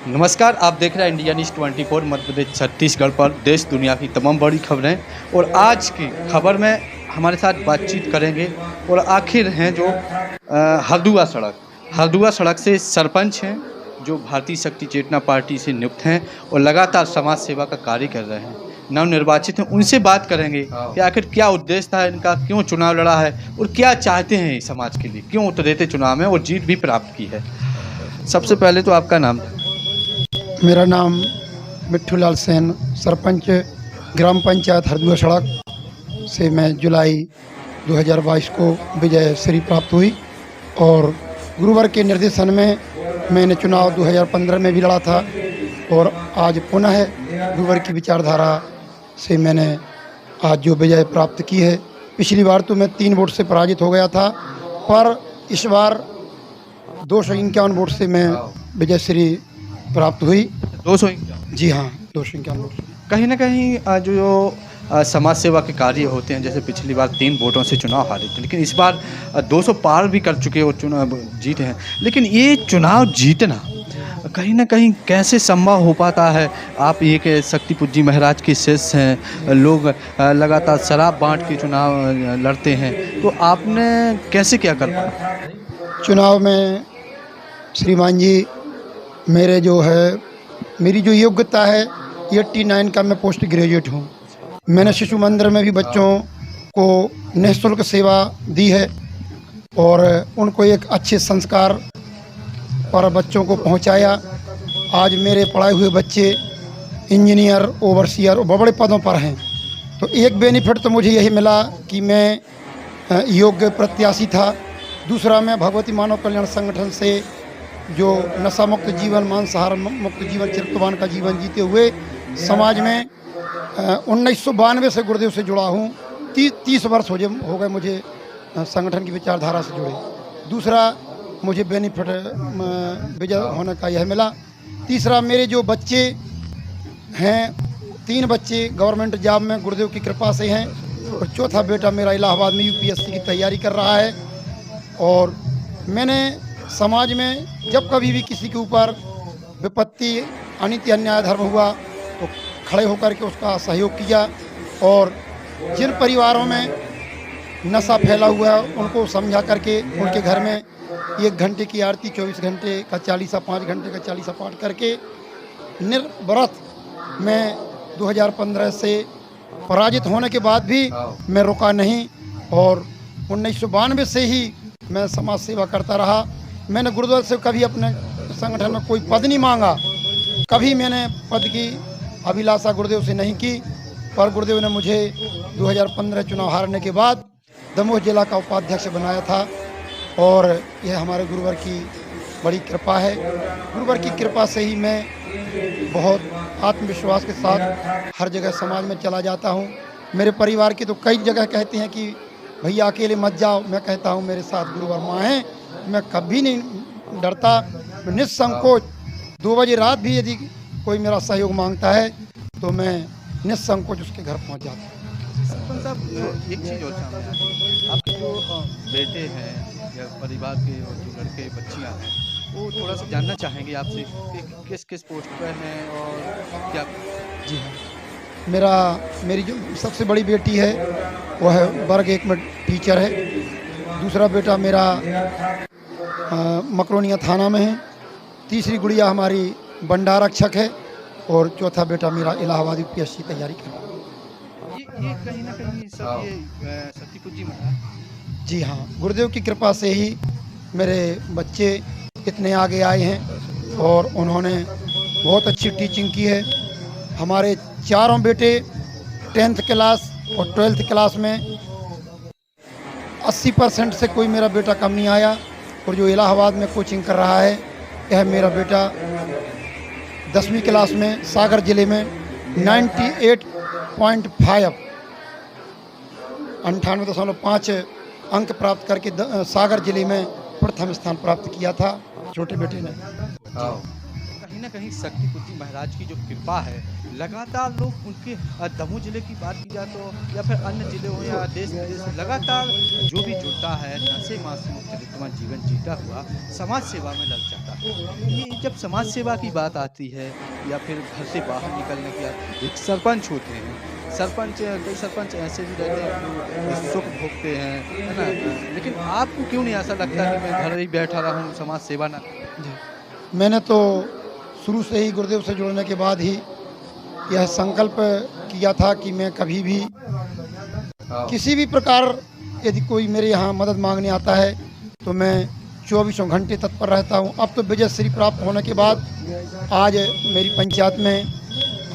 नमस्कार, आप देख रहे हैं इंडिया न्यूज़ 24 मध्य प्रदेश छत्तीसगढ़ पर देश दुनिया की तमाम बड़ी खबरें। और आज की खबर में हमारे साथ बातचीत करेंगे और आखिर हैं जो हरदुआ सड़क से सरपंच हैं जो भारतीय शक्ति चेतना पार्टी से नियुक्त हैं और लगातार समाज सेवा का कार्य कर रहे हैं, नवनिर्वाचित हैं। उनसे बात करेंगे कि आखिर क्या उद्देश्य था इनका, क्यों चुनाव लड़ा है और क्या चाहते हैं समाज के लिए, क्यों उतरे थे चुनाव में और जीत भी प्राप्त की है। सबसे पहले तो आपका नाम। मेरा नाम मिट्ठू लाल सेन, सरपंच ग्राम पंचायत हरदुआ सड़क से मैं जुलाई 2022 को विजय श्री प्राप्त हुई और गुरुवर के निर्देशन में मैंने चुनाव 2015 में भी लड़ा था और आज पुनः गुरुवर की विचारधारा से मैंने आज जो विजय प्राप्त की है। पिछली बार तो मैं 3 वोट से पराजित हो गया था, पर इस बार 251 वोट से मैं विजय श्री प्राप्त हुई। 251? जी हाँ, 251 वोट। कहीं ना कहीं जो समाज सेवा के कार्य होते हैं, जैसे पिछली बार 3 वोटों से चुनाव हारे थे, लेकिन इस बार 200 पार भी कर चुके और चुनाव जीते हैं। लेकिन ये चुनाव जीतना कहीं ना कहीं कैसे संभव हो पाता है? आप एक शक्तिपुर जी महाराज के शिष्य हैं, लोग लगातार शराब बांट के चुनाव लड़ते हैं, तो आपने कैसे क्या कर पाया चुनाव में? श्रीमान जी, मेरी जो योग्यता है 89 का मैं पोस्ट ग्रेजुएट हूँ। मैंने शिशु मंदिर में भी बच्चों को निःशुल्क सेवा दी है और उनको एक अच्छे संस्कार पर बच्चों को पहुँचाया। आज मेरे पढ़ाए हुए बच्चे इंजीनियर, ओवरसियर और बड़े पदों पर हैं। तो एक बेनिफिट तो मुझे यही मिला कि मैं योग्य प्रत्याशी था। दूसरा, मैं भगवती मानव कल्याण संगठन से जो नशा मुक्त जीवन, मांसाहार मुक्त जीवन, चरित्रवान का जीवन जीते हुए समाज में 1992 से गुरुदेव से जुड़ा हूँ। 30 वर्ष हो गए मुझे संगठन की विचारधारा से जुड़े। दूसरा, मुझे बेनिफिट विजय होने का यह मिला। तीसरा, मेरे जो बच्चे हैं, 3 बच्चे गवर्नमेंट जॉब में गुरुदेव की कृपा से हैं और चौथा बेटा मेरा इलाहाबाद में यूपीएससी की तैयारी कर रहा है। और मैंने समाज में जब कभी भी किसी के ऊपर विपत्ति, अनिति, अन्याय, धर्म हुआ तो खड़े होकर के उसका सहयोग किया और जिन परिवारों में नशा फैला हुआ है उनको समझा करके उनके घर में 1 घंटे की आरती, 24 घंटे का चालीसा, 5 घंटे का चालीसा पाठ करके निर्व्रत मैं 2015 से पराजित होने के बाद भी मैं रुका नहीं और 1992 से ही मैं समाज सेवा करता रहा। मैंने गुरुद्वारा से कभी अपने संगठन में कोई पद नहीं मांगा, कभी मैंने पद की अभिलाषा गुरुदेव से नहीं की, पर गुरुदेव ने मुझे 2015 चुनाव हारने के बाद दमोह जिला का उपाध्यक्ष बनाया था और यह हमारे गुरुवर की बड़ी कृपा है। गुरुवर की कृपा से ही मैं बहुत आत्मविश्वास के साथ हर जगह समाज में चला जाता हूँ। मेरे परिवार के तो कई जगह कहते हैं कि भैया अकेले मत जाओ। मैं कहता हूँ मेरे साथ गुरुवर माँ हैं, मैं कभी नहीं डरता, मैं निस्संकोच 2 बजे रात भी यदि कोई मेरा सहयोग मांगता है तो मैं निस्संकोच उसके घर पहुंच जाता हूँ। सरपंच साहब, एक चीज़ और सामने आ रही है, आपके जो बेटे हैं या परिवार के जो लड़के बच्चियां हैं, वो थोड़ा सा जानना चाहेंगे आपसे कि किस किस पोस्ट पर हैं और क्या। जी हाँ, मेरी जो सबसे बड़ी बेटी है वह है वर्ग 1 में टीचर है। दूसरा बेटा मेरा मकरोनिया थाना में है। तीसरी गुड़िया हमारी बंडारक्षक है और चौथा बेटा मेरा इलाहाबाद यूपीएससी तैयारी कर रहा है। ये कहीं ना कहीं सब ये शक्तिपुर जी महाराज। जी हाँ, गुरुदेव की कृपा से ही मेरे बच्चे इतने आगे आए हैं और उन्होंने बहुत अच्छी टीचिंग की है। हमारे चारों बेटे 10th क्लास और 12th क्लास में 80% से कोई मेरा बेटा कम नहीं आया और जो इलाहाबाद में कोचिंग कर रहा है यह मेरा बेटा 10वीं क्लास में सागर ज़िले में 98.5 98.5 अंक प्राप्त करके सागर ज़िले में प्रथम स्थान प्राप्त किया था छोटे बेटे ने। कहीं कहीं न कहीं शक्ति कुंती महाराज की जो कृपा है, लगातार लोग उनके दमोह ज़िले की बात की जाए तो या फिर अन्य ज़िले हो या देश-विदेश से लगातार जो भी जुड़ता है, नशे-मासी मुक्त चरित्रवान जीवन जीता हुआ समाज सेवा में लग जाता है। ये जब समाज सेवा की बात आती है या फिर घर से बाहर निकलने की एक सरपंच होते हैं, सरपंच कई सरपंच ऐसे भी रहते हैं जो सुख भोगते हैं, है ना? लेकिन आपको क्यों नहीं ऐसा लगता कि मैं घर ही बैठा रहूँ, समाज सेवा ना जी। मैंने तो शुरू से ही गुरुदेव से जुड़ने के बाद ही यह संकल्प किया था कि मैं कभी भी किसी भी प्रकार यदि कोई मेरे यहाँ मदद मांगने आता है तो मैं 24 घंटे तत्पर रहता हूँ। अब तो विजय श्री प्राप्त होने के बाद आज मेरी पंचायत में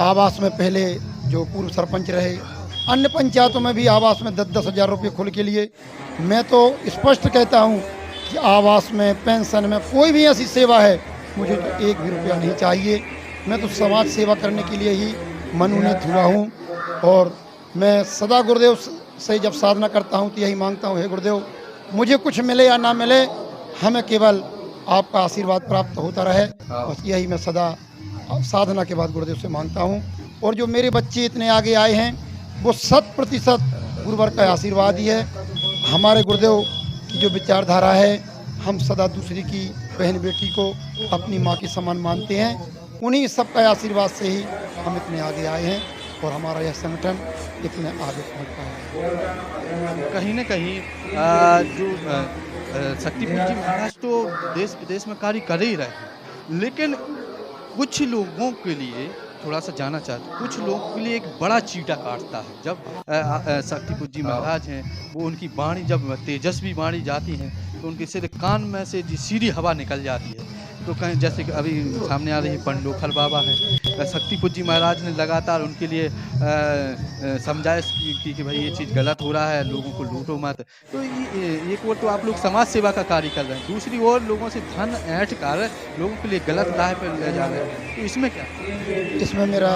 आवास में पहले जो पूर्व सरपंच रहे, अन्य पंचायतों में भी आवास में 10-10 हज़ार रुपये खुल के लिए मैं तो स्पष्ट कहता हूँ कि आवास में, पेंशन में, कोई भी ऐसी सेवा है मुझे तो एक भी रुपया नहीं चाहिए। मैं तो समाज सेवा करने के लिए ही मनोनीत हुआ हूँ और मैं सदा गुरुदेव से जब साधना करता हूँ तो यही मांगता हूँ, हे गुरुदेव मुझे कुछ मिले या ना मिले, हमें केवल आपका आशीर्वाद प्राप्त होता रहे। बस यही मैं सदा साधना के बाद गुरुदेव से मांगता हूँ। और जो मेरे बच्चे इतने आगे आए हैं वो 100% गुरुवर का आशीर्वाद ही है। हमारे गुरुदेव की जो विचारधारा है, हम सदा दूसरी की बहन बेटी को अपनी माँ के समान मानते हैं। उन्हीं सबका आशीर्वाद से ही हम इतने आगे आए हैं और हमारा यह संगठन इतने आगे पहुँच पाया है। कहीं न कहीं जो शक्तिपुंज जी महाराज तो देश विदेश में कार्य कर ही रहे हैं, लेकिन कुछ लोगों के लिए थोड़ा-सा जानना चाहते हैं, कुछ लोगों के लिए एक बड़ा चीटा काटता है। जब शक्तिपुंज जी महाराज हैं, वो उनकी वाणी जब तेजस्वी वाणी जाती है, तो उनके सीधे कान में से जी सीधी हवा निकल जाती है। तो कहीं जैसे कि अभी सामने आ रही है पंडोखर बाबा हैं, शक्तिपुंज जी महाराज ने लगातार उनके लिए समझाइश की कि भाई ये चीज़ गलत हो रहा है, लोगों को लूटो मत। तो ये एक ओर तो आप लोग समाज सेवा का कार्य कर रहे हैं, दूसरी ओर लोगों से धन ऐंठ कर लोगों के लिए गलत राह पे ले जा रहे हैं, तो इसमें क्या? इसमें मेरा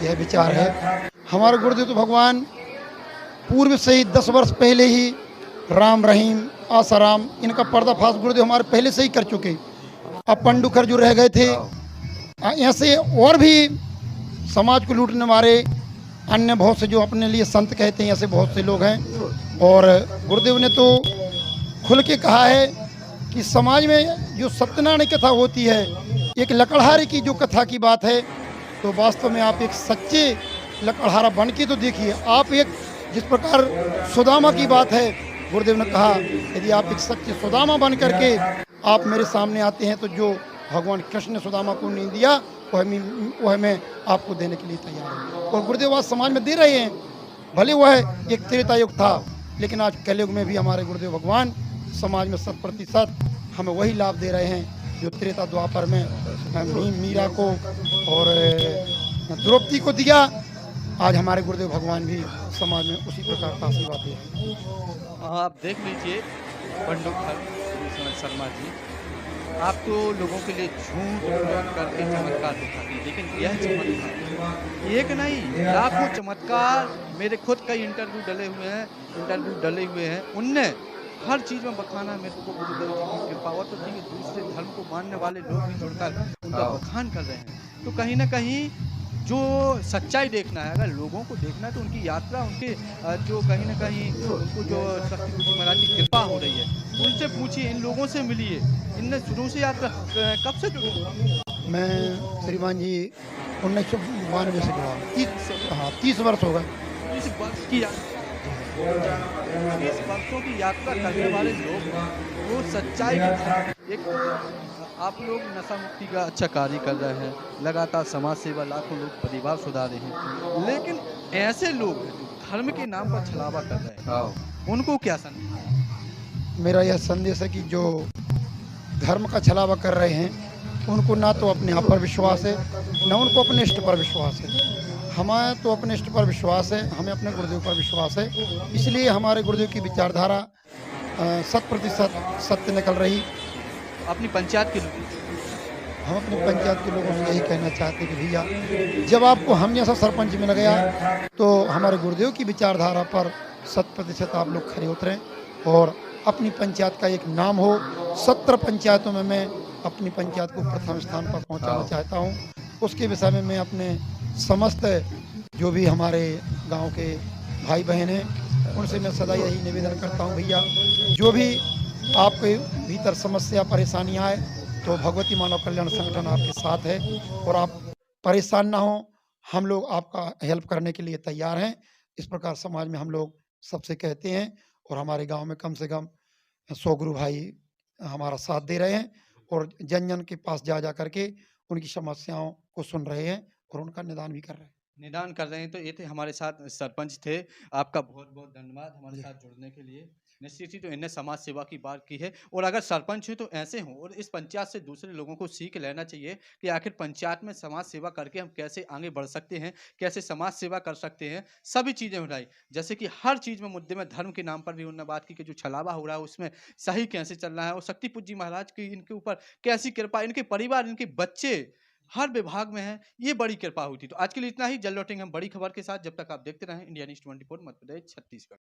यह विचार है, हमारे गुरुदेव तो भगवान पूर्व से ही 10 वर्ष पहले ही राम रहीम आसाराम इनका पर्दाफाश गुरुदेव हमारे पहले से ही कर चुके। अब पंडुखर जो रह गए थे, ऐसे और भी समाज को लूटने वाले अन्य बहुत से जो अपने लिए संत कहते हैं, ऐसे बहुत से लोग हैं। और गुरुदेव ने तो खुल के कहा है कि समाज में जो सत्यनारायण कथा होती है, एक लकड़हारे की जो कथा की बात है, तो वास्तव में आप एक सच्चे लकड़हारा बन के तो देखिए। आप एक जिस प्रकार सुदामा की बात है, गुरुदेव ने कहा यदि आप एक सच्चे सुदामा बन करके आप मेरे सामने आते हैं तो जो भगवान कृष्ण ने सुदामा को नहीं दिया वह मैं आपको देने के लिए तैयार हूँ। और गुरुदेव आज समाज में दे रहे हैं, भले वह एक त्रेता युग था, लेकिन आज कलयुग में भी हमारे गुरुदेव भगवान समाज में 100% हमें वही लाभ दे रहे हैं जो त्रेता द्वापर में मीरा को और द्रौपदी को दिया। आज हमारे गुरुदेव भगवान भी समाज में उसी प्रकार का आशीर्वाद दे रहे हैं। आप देख लीजिए पंडोखर शर्मा जी, आप तो लोगों के लिए झूठ बोल करके चमत्कार दिखाती हैं, लेकिन यह चमत्कार एक नहीं लाखों चमत्कार मेरे खुद कई इंटरव्यू डले हुए हैं, उनने हर चीज़ में बखाना मेरे को गुरुदेव जी की कृपा और तो ठीक है, दूसरे धर्म को मानने वाले लोग भी जुड़कर उनका बखान कर रहे हैं। तो कहीं ना कहीं जो सच्चाई देखना है, अगर लोगों को देखना है तो उनकी यात्रा, उनके जो कहीं ना कहीं उनको जो शक्तिपुंज महाराज की कृपा हो रही है, उनसे पूछिए, इन लोगों से मिलिए, इनने शुरू से यात्रा कब से जुड़े? मैं श्रीमान जी 1992 से जुड़ा, 30 वर्ष हो गए। 30 वर्ष की 30 वर्षों की यात्रा करने वाले लोग वो सच्चाई की एक तो आप लोग नशा मुक्ति का अच्छा कार्य कर रहे हैं, लगातार समाज सेवा, लाखों लोग परिवार सुधार रहे हैं, लेकिन ऐसे लोग हैं जो धर्म के नाम पर छलावा कर रहे हैं, उनको क्या संदेश? मेरा यह संदेश है कि जो धर्म का छलावा कर रहे हैं उनको ना तो अपने आप पर विश्वास है, ना उनको अपने इष्ट पर विश्वास है। हमें तो अपने इष्ट पर विश्वास है, हमें अपने गुरुदेव पर विश्वास है, इसलिए हमारे गुरुदेव की विचारधारा 100% सत्य निकल रही। अपनी पंचायत के लोग, हम अपनी पंचायत के लोगों से यही कहना चाहते हैं कि भैया जब आपको हम जैसा सरपंच मिल गया तो हमारे गुरुदेव की विचारधारा पर 100% आप लोग खड़े उतरें और अपनी पंचायत का एक नाम हो। 17 पंचायतों में मैं अपनी पंचायत को प्रथम स्थान पर पहुंचाना चाहता हूं। उसके विषय में मैं अपने समस्त जो भी हमारे गांव के भाई बहन हैं उनसे मैं सदा यही निवेदन करता हूं, भैया जो भी आपके भीतर समस्या परेशानियां आए तो भगवती मानव कल्याण संगठन आपके साथ है और आप परेशान ना हो, हम लोग आपका हेल्प करने के लिए तैयार हैं। इस प्रकार समाज में हम लोग सबसे कहते हैं और हमारे गांव में कम से कम 100 गुरु भाई हमारा साथ दे रहे हैं और जन-जन के पास जा करके उनकी समस्याओं को सुन रहे हैं और उनका निदान भी कर रहे हैं। निदान कर रहे हैं। तो ये थे हमारे साथ सरपंच थे। आपका बहुत-बहुत धन्यवाद हमारे जी। साथ जुड़ने के लिए। निश्चित ही तो इनने समाज सेवा की बात की है और अगर सरपंच हैं तो ऐसे हों और इस पंचायत से दूसरे लोगों को सीख लेना चाहिए कि आखिर पंचायत में समाज सेवा करके हम कैसे आगे बढ़ सकते हैं, कैसे समाज सेवा कर सकते हैं। सभी चीज़ें उठाई, जैसे कि हर चीज़ में मुद्दे में धर्म के नाम पर भी उन्होंने बात की कि जो छलावा हो रहा है उसमें सही कैसे चल रहा है और शक्तिपुंज जी महाराज की इनके ऊपर कैसी कृपा, इनके परिवार, इनके बच्चे हर विभाग में हैं, ये बड़ी कृपा हुई थी। तो आज के लिए इतना ही, जल्द लौटेंगे हम बड़ी खबर के साथ। जब तक आप देखते रहें इंडिया न्यूज़ 24 मध्य प्रदेश, छत्तीसगढ़।